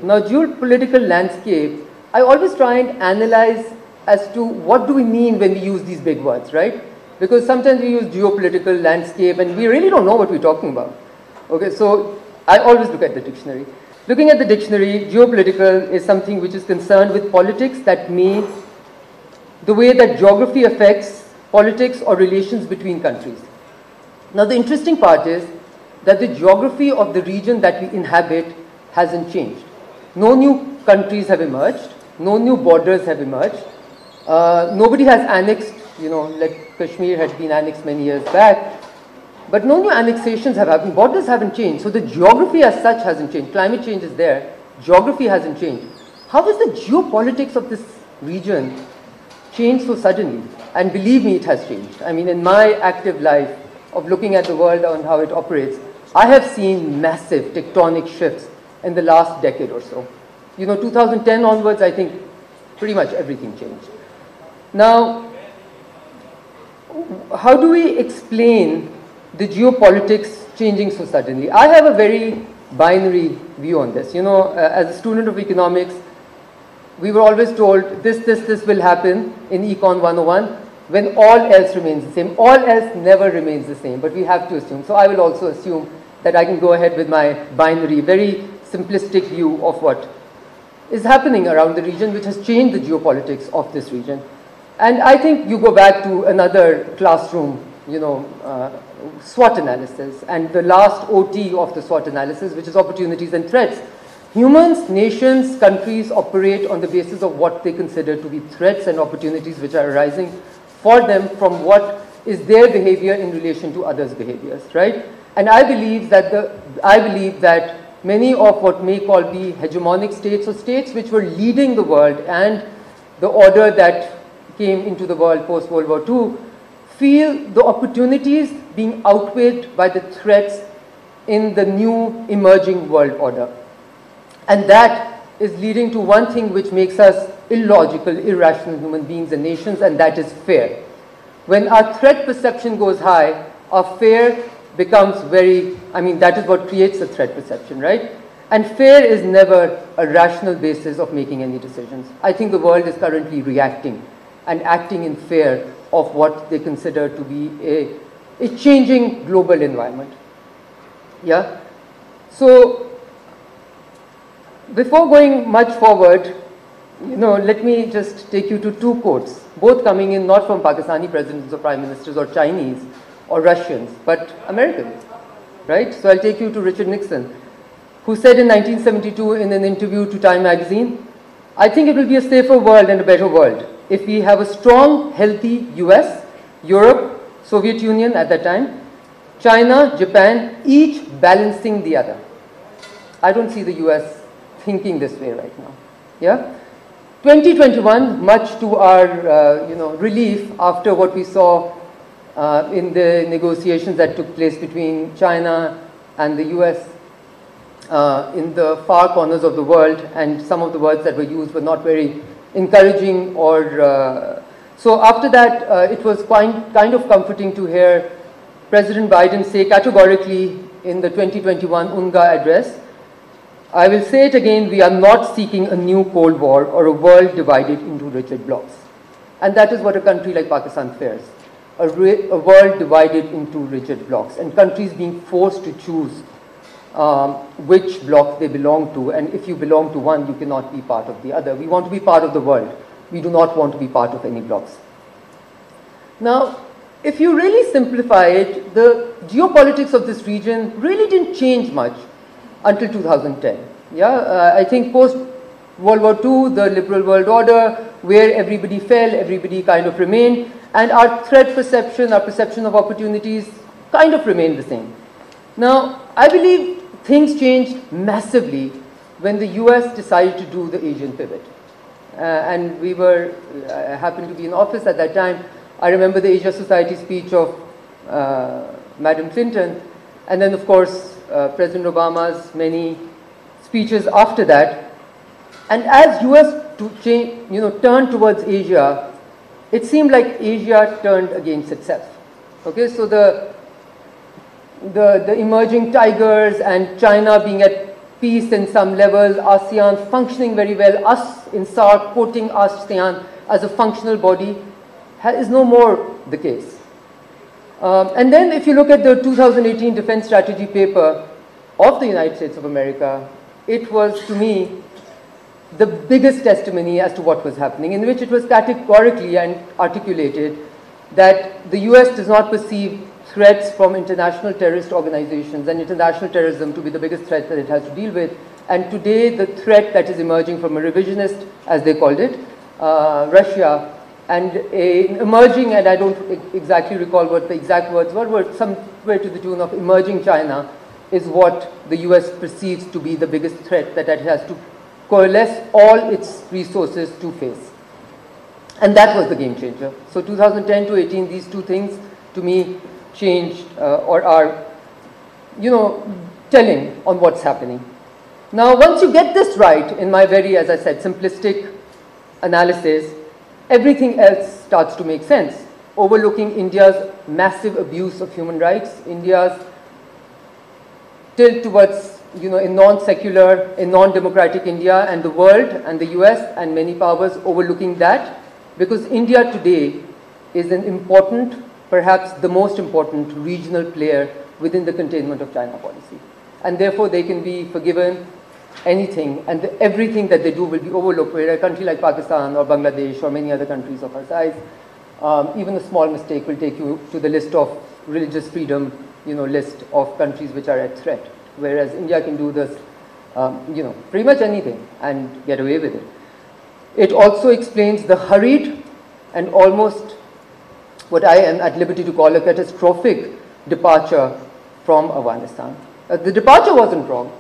Now, geopolitical landscape, I always try and analyze as to what do we mean when we use these big words, right? Because sometimes we use geopolitical landscape and we really don't know what we're talking about. Okay, so I always look at the dictionary. Looking at the dictionary, geopolitical is something which is concerned with politics that mean the way that geography affects politics or relations between countries. Now, the interesting part is that the geography of the region that we inhabit hasn't changed. No new countries have emerged, no new borders have emerged, nobody has annexed, like Kashmir had been annexed many years back, but no new annexations have happened, borders haven't changed, so the geography as such hasn't changed. Climate change is there, geography hasn't changed. How is the geopolitics of this region changed so suddenly? And believe me, it has changed. I mean, in my active life of looking at the world and how it operates, I have seen massive tectonic shifts in the last decade or so. 2010 onwards, I think pretty much everything changed. Now, how do we explain the geopolitics changing so suddenly? I have a very binary view on this. As a student of economics, we were always told this will happen in Econ 101 when all else remains the same. All else never remains the same, but we have to assume. So I will also assume that I can go ahead with my binary, very simplistic view of what is happening around the region, which has changed the geopolitics of this region. And I think you go back to another classroom, SWOT analysis, and the last OT of the SWOT analysis, which is opportunities and threats. Humans, nations, countries operate on the basis of what they consider to be threats and opportunities which are arising for them from what is their behavior in relation to others' behaviors, right? And I believe that many of what may call be hegemonic states or states which were leading the world and the order that came into the world post-World War II feel the opportunities being outweighed by the threats in the new emerging world order. And that is leading to one thing which makes us illogical, irrational human beings and nations, and that is fear. When our threat perception goes high, our fear becomes that is what creates a threat perception, right? And fear is never a rational basis of making any decisions. I think the world is currently reacting and acting in fear of what they consider to be a changing global environment. Yeah? So, before going much forward, let me just take you to two quotes, both coming in not from Pakistani presidents or prime ministers or Chinese or Russians, but Americans, right? So I'll take you to Richard Nixon, who said in 1972 in an interview to Time magazine, "I think it will be a safer world and a better world if we have a strong, healthy US, Europe, Soviet Union at that time, China, Japan, each balancing the other." I don't see the US thinking this way right now. Yeah? 2021, much to our relief after what we saw in the negotiations that took place between China and the US in the far corners of the world, and some of the words that were used were not very encouraging so after that it was kind of comforting to hear President Biden say categorically in the 2021 UNGA address, "I will say it again, we are not seeking a new Cold War or a world divided into rigid blocks." And that is what a country like Pakistan fears, a world divided into rigid blocks and countries being forced to choose which block they belong to, and if you belong to one, you cannot be part of the other. We want to be part of the world. We do not want to be part of any blocks. Now, if you really simplify it, the geopolitics of this region really didn't change much until 2010. Yeah, I think post World War II, the liberal world order, where everybody fell, everybody kind of remained, and our threat perception, our perception of opportunities kind of remained the same. Now, I believe things changed massively when the US decided to do the Asian pivot. And we happened to be in office at that time. I remember the Asia Society speech of Madam Clinton, and then of course President Obama's many speeches after that. And as US turned towards Asia, it seemed like Asia turned against itself. Okay, so the emerging tigers and China being at peace in some levels, ASEAN functioning very well, us in SAARC quoting ASEAN as a functional body, is no more the case. And then if you look at the 2018 defense strategy paper of the United States of America, it was, to me, the biggest testimony as to what was happening, in which it was categorically and articulated that the US does not perceive threats from international terrorist organizations and international terrorism to be the biggest threat that it has to deal with. And today, the threat that is emerging from a revisionist, as they called it, Russia, and emerging, and I don't exactly recall what the exact words were somewhere to the tune of emerging China, is what the US perceives to be the biggest threat that it has to coalesce all its resources to face. And that was the game changer. So 2010 to 18, these two things, to me, changed or are, telling on what's happening. Now, once you get this right, in my very, as I said, simplistic analysis, everything else starts to make sense. Overlooking India's massive abuse of human rights, India's tilt towards, a non-secular, a non-democratic India, and the world and the US and many powers overlooking that, because India today is an important, perhaps the most important regional player within the containment of China policy. And therefore, they can be forgiven anything, and everything that they do will be overlooked, where a country like Pakistan or Bangladesh or many other countries of our size, even a small mistake will take you to the list of religious freedom, list of countries which are at threat. Whereas India can do this, pretty much anything and get away with it. It also explains the hurried and almost what I am at liberty to call a catastrophic departure from Afghanistan. The departure wasn't wrong.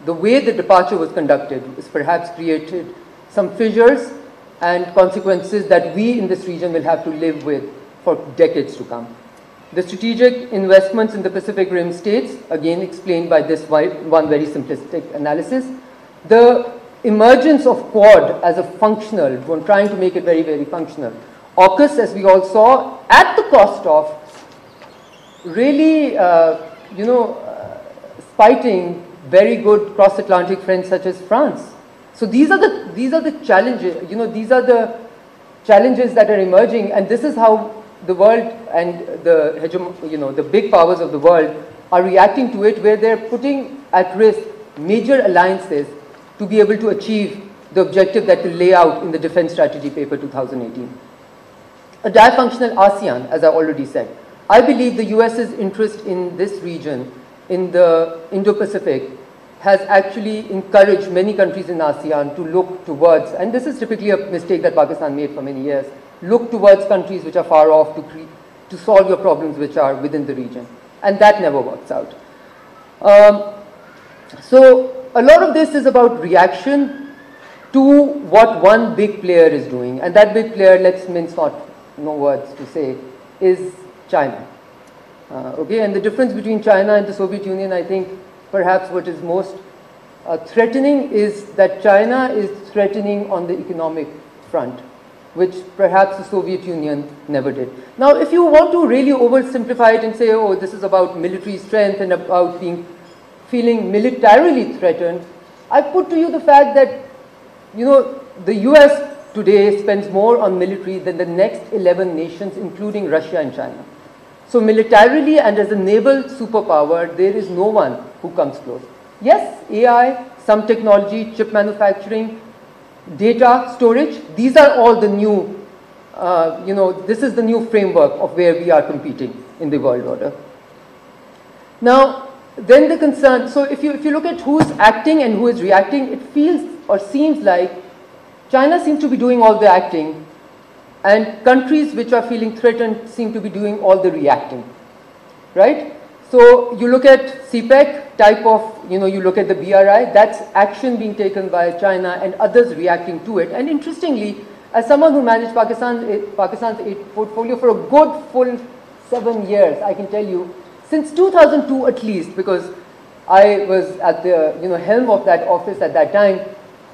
The way the departure was conducted has perhaps created some fissures and consequences that we in this region will have to live with for decades to come. The strategic investments in the Pacific Rim states, again explained by this one very simplistic analysis. The emergence of Quad as a functional, trying to make it very, very functional. AUKUS, as we all saw, at the cost of really, spiting very good cross-Atlantic friends such as France. So these are the challenges, these are the challenges that are emerging, and this is how the world and the big powers of the world are reacting to it, where they're putting at risk major alliances to be able to achieve the objective that will lay out in the Defense Strategy Paper 2018. A dysfunctional ASEAN, as I already said. I believe the US's interest in this region, in the Indo-Pacific, has actually encouraged many countries in ASEAN to look towards, and this is typically a mistake that Pakistan made for many years, look towards countries which are far off to solve your problems which are within the region. And that never works out. So a lot of this is about reaction to what one big player is doing. And that big player, let's mince no words to say, is China. Okay, and the difference between China and the Soviet Union, I think perhaps what is most threatening is that China is threatening on the economic front, which perhaps the Soviet Union never did. Now, if you want to really oversimplify it and say, oh, this is about military strength and about feeling militarily threatened, I put to you the fact that, the US today spends more on military than the next 11 nations, including Russia and China. So militarily and as a naval superpower, there is no one who comes close. Yes, AI, some technology, chip manufacturing, data storage, these are all the new, this is the new framework of where we are competing in the world order. Now, then the concern, so if you look at who's acting and who is reacting, it feels or seems like China seems to be doing all the acting, and countries which are feeling threatened seem to be doing all the reacting, right? So you look at CPEC type of, you look at the BRI, that's action being taken by China and others reacting to it. And interestingly, as someone who managed Pakistan's aid portfolio for a good full 7 years, I can tell you, since 2002 at least, because I was at the helm of that office at that time,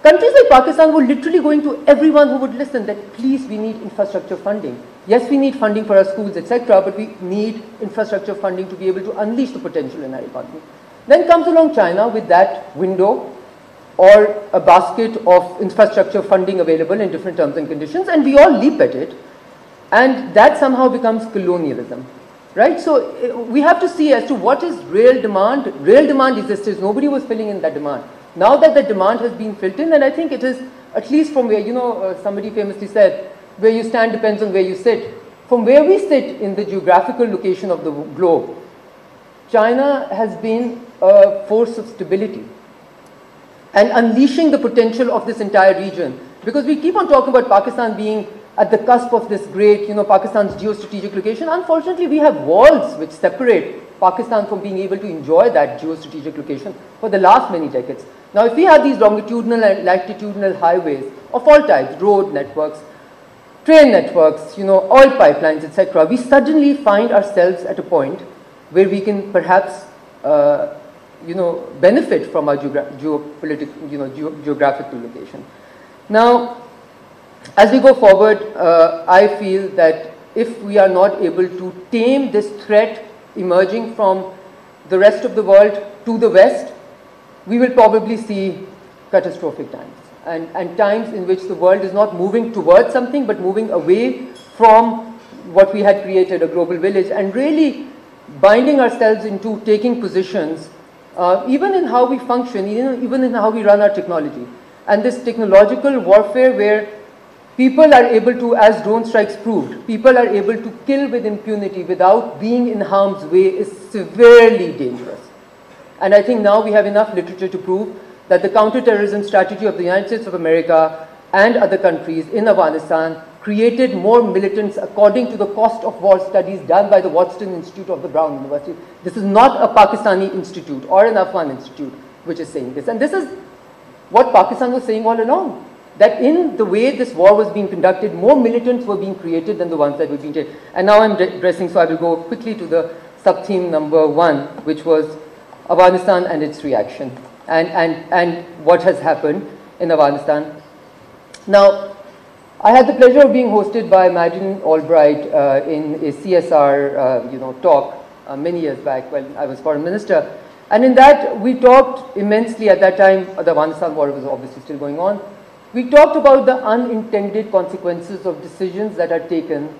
countries like Pakistan were literally going to everyone who would listen that, please, we need infrastructure funding. Yes, we need funding for our schools, etc., but we need infrastructure funding to be able to unleash the potential in our economy. Then comes along China with that window, or a basket of infrastructure funding available in different terms and conditions, and we all leap at it, and that somehow becomes colonialism, right? So we have to see as to what is real demand. Real demand existed. Nobody was filling in that demand. Now that the demand has been filled in, and I think it is, at least from where, somebody famously said, where you stand depends on where you sit. From where we sit in the geographical location of the globe, China has been a force of stability and unleashing the potential of this entire region. Because we keep on talking about Pakistan being at the cusp of this great, Pakistan's geostrategic location. Unfortunately, we have walls which separate Pakistan from being able to enjoy that geostrategic location for the last many decades. Now, if we have these longitudinal and latitudinal highways of all types, road networks, train networks, oil pipelines, etc., we suddenly find ourselves at a point where we can perhaps, benefit from our geographical location. Now, as we go forward, I feel that if we are not able to tame this threat emerging from the rest of the world to the West, we will probably see catastrophic times. And times in which the world is not moving towards something, but moving away from what we had created, a global village, and really binding ourselves into taking positions, even in how we function, even in how we run our technology. And this technological warfare where people are able to, as drone strikes proved, people are able to kill with impunity without being in harm's way is severely dangerous. And I think now we have enough literature to prove that the counterterrorism strategy of the United States of America and other countries in Afghanistan created more militants according to the cost of war studies done by the Watson Institute of the Brown University. This is not a Pakistani institute or an Afghan institute which is saying this. And this is what Pakistan was saying all along, that in the way this war was being conducted, more militants were being created than the ones that were being taken. And now I'm addressing, so I will go quickly to the sub-theme number 1, which was Afghanistan and its reaction, and what has happened in Afghanistan. Now, I had the pleasure of being hosted by Madeleine Albright in a CSR talk many years back when I was foreign minister. And in that, we talked immensely. At that time, the Afghanistan war was obviously still going on. We talked about the unintended consequences of decisions that are taken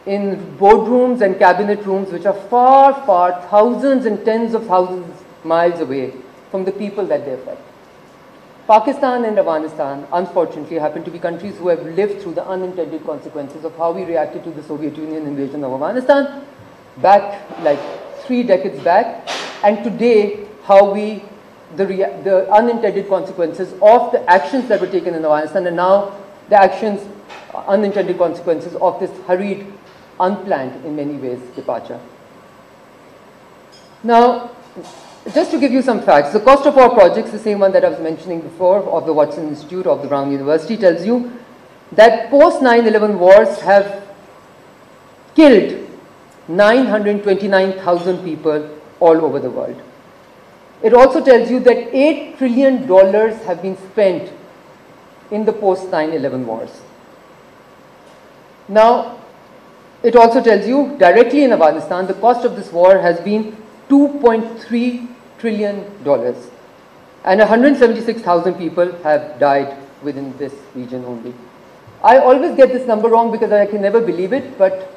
in boardrooms and cabinet rooms which are far, far, thousands and tens of thousands miles away from the people that they affect. Pakistan and Afghanistan, unfortunately, happen to be countries who have lived through the unintended consequences of how we reacted to the Soviet Union invasion of Afghanistan back like 3 decades back, and today how we, the unintended consequences of the actions that were taken in Afghanistan, and now the actions, unintended consequences of this hurried, unplanned in many ways departure. Now, just to give you some facts, the cost of our projects, the same one that I was mentioning before, of the Watson Institute of the Brown University, tells you that post 9/11 wars have killed 929,000 people all over the world. It also tells you that $8 trillion have been spent in the post 9/11 wars. Now, it also tells you directly in Afghanistan, the cost of this war has been $2.3 trillion, and 176,000 people have died within this region only. I always get this number wrong because I can never believe it, but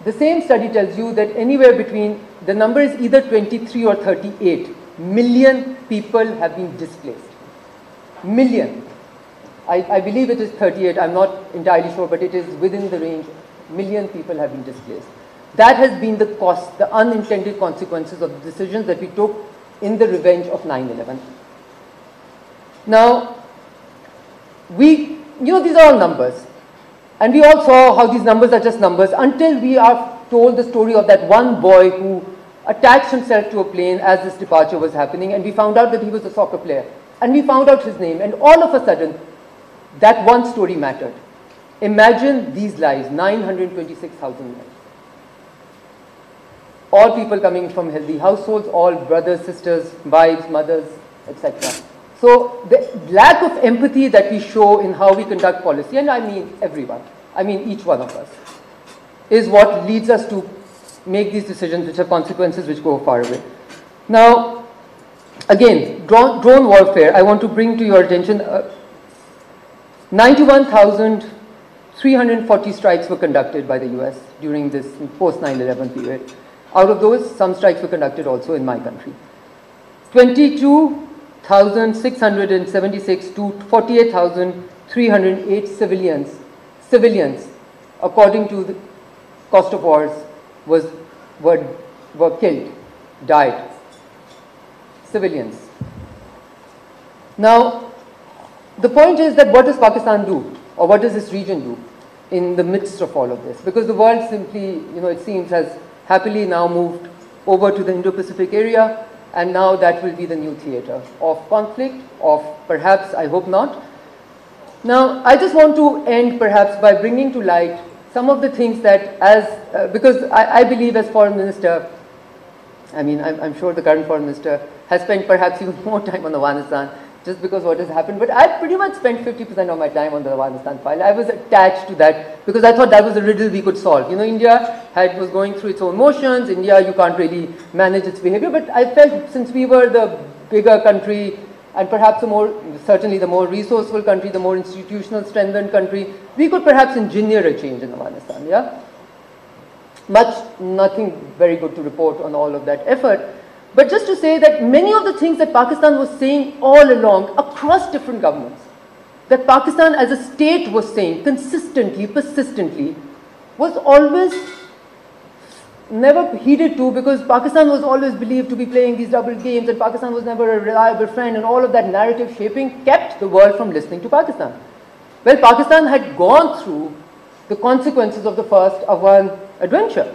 the same study tells you that anywhere between, the number is either 23 or 38 million people have been displaced. Million. I believe it is 38, I'm not entirely sure, but it is within the range. Million people have been displaced. That has been the cost, the unintended consequences of the decisions that we took in the revenge of 9/11. Now, these are all numbers. And we all saw how these numbers are just numbers until we are told the story of that one boy who attached himself to a plane as this departure was happening, and we found out that he was a soccer player. And we found out his name, and all of a sudden, that one story mattered. Imagine these lives, 926,000 lives. All people coming from healthy households, all brothers, sisters, wives, mothers, etc. So the lack of empathy that we show in how we conduct policy, and I mean everyone, I mean each one of us, is what leads us to make these decisions which have consequences which go far away. Now, again, drone warfare, I want to bring to your attention 91,340 strikes were conducted by the US during this post 9/11 period. Out of those, some strikes were conducted also in my country. 22,676 to 48,308 civilians, according to the cost of wars, were killed, died. Civilians. Now, the point is that what does Pakistan do, or what does this region do in the midst of all of this? Because the world simply, it seems, has happily now moved over to the Indo-Pacific area, and now that will be the new theater of conflict, of perhaps, I hope not. Now, I just want to end perhaps by bringing to light some of the things that because I believe as Foreign Minister, I'm sure the current Foreign Minister has spent perhaps even more time on Afghanistan just because what has happened, but I pretty much spent 50% of my time on the Afghanistan file. I was attached to that because I thought that was a riddle we could solve. India was going through its own motions. India, you can't really manage its behavior, but I felt since we were the bigger country and perhaps certainly the more resourceful country, the more institutional strengthened country, we could perhaps engineer a change in Afghanistan, yeah? Nothing very good to report on all of that effort. But just to say that many of the things that Pakistan was saying all along across different governments, that Pakistan as a state was saying consistently, persistently, was always never heeded to, because Pakistan was always believed to be playing these double games, and Pakistan was never a reliable friend, and all of that narrative shaping kept the world from listening to Pakistan. Well, Pakistan had gone through the consequences of the first Afghan adventure.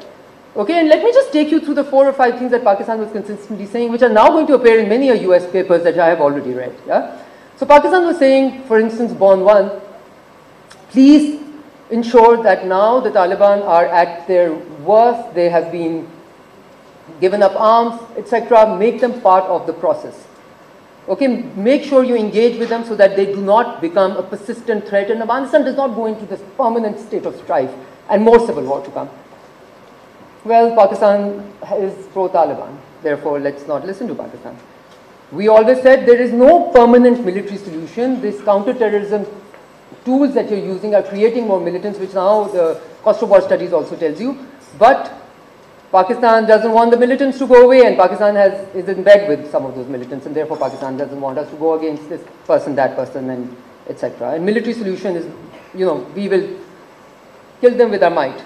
Okay, and let me just take you through the 4 or 5 things that Pakistan was consistently saying, which are now going to appear in many US papers that I have already read. Yeah? So Pakistan was saying, for instance, Born 1, please ensure that now the Taliban are at their worst, they have been given up arms, etc., make them part of the process. Okay, make sure you engage with them so that they do not become a persistent threat, and Afghanistan does not go into this permanent state of strife and more civil war to come. Well, Pakistan is pro-Taliban, therefore let's not listen to Pakistan. We always said there is no permanent military solution. These counter-terrorism tools that you're using are creating more militants, which now the cost of war studies also tells you. But Pakistan doesn't want the militants to go away, and Pakistan is in bed with some of those militants, and therefore Pakistan doesn't want us to go against this person, that person, and etc. And military solution is, we will kill them with our might.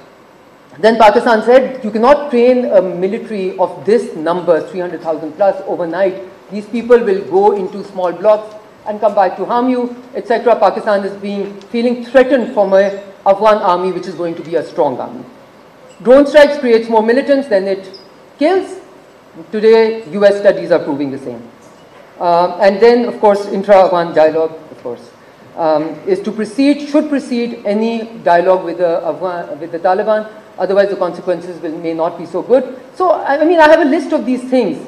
Then Pakistan said, you cannot train a military of this number, 300,000 plus, overnight. These people will go into small blocks and come back to harm you, etc. Pakistan is feeling threatened from an Afghan army, which is going to be a strong army. Drone strikes creates more militants than it kills. Today, US studies are proving the same. And then, of course, intra-Afghan dialogue, of course, is to should precede any dialogue with the Taliban. Otherwise, the consequences may not be so good. So, I have a list of these things.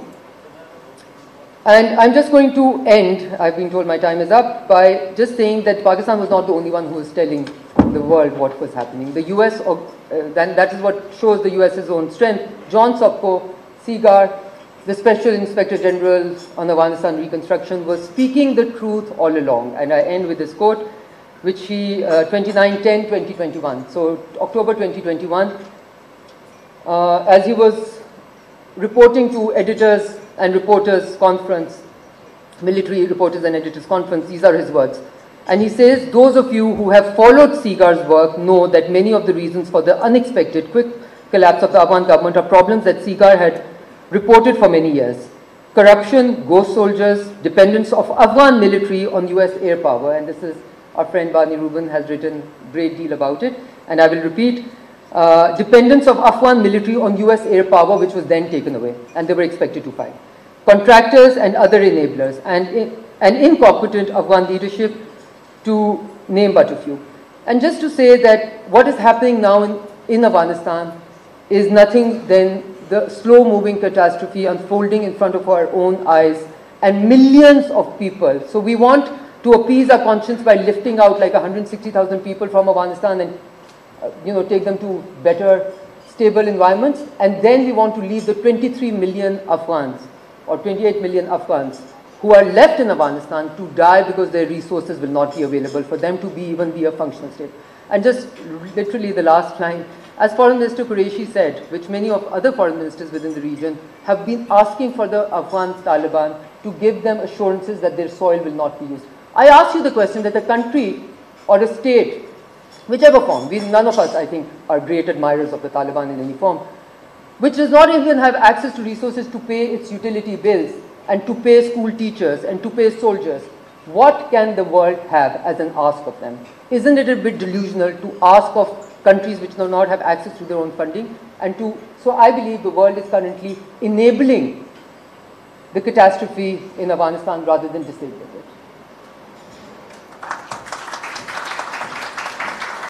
And I'm just going to end, I've been told my time is up, by just saying that Pakistan was not the only one who was telling the world what was happening. The US, then that is what shows the US's own strength. John Sopko, Seagar, the Special Inspector General on Afghanistan Reconstruction, was speaking the truth all along. And I end with this quote, which he, 29/10/2021, so October 2021, as he was reporting to editors and reporters conference, military reporters and editors conference, these are his words. And he says, those of you who have followed Seagar's work know that many of the reasons for the unexpected quick collapse of the Afghan government are problems that Seagar had reported for many years. Corruption, ghost soldiers, dependence of Afghan military on US air power, and this is our friend Barney Rubin has written a great deal about it, and I will repeat, dependence of Afghan military on US air power, which was then taken away, and they were expected to fight. Contractors and other enablers, and incompetent Afghan leadership, to name but a few. And just to say that what is happening now in Afghanistan is nothing than the slow-moving catastrophe unfolding in front of our own eyes, and millions of people. So we want to appease our conscience by lifting out like 160,000 people from Afghanistan and take them to better, stable environments, and then we want to leave the 23 million Afghans or 28 million Afghans who are left in Afghanistan to die because their resources will not be available for them to even be a functional state. And just literally the last line, as Foreign Minister Qureshi said, which many of other foreign ministers within the region have been asking for the Afghan Taliban to give them assurances that their soil will not be used. I ask you the question that a country or a state, whichever form, none of us, I think, are great admirers of the Taliban in any form, which does not even have access to resources to pay its utility bills and to pay school teachers and to pay soldiers, what can the world have as an ask of them? Isn't it a bit delusional to ask of countries which do not have access to their own funding? So I believe the world is currently enabling the catastrophe in Afghanistan rather than disabling it.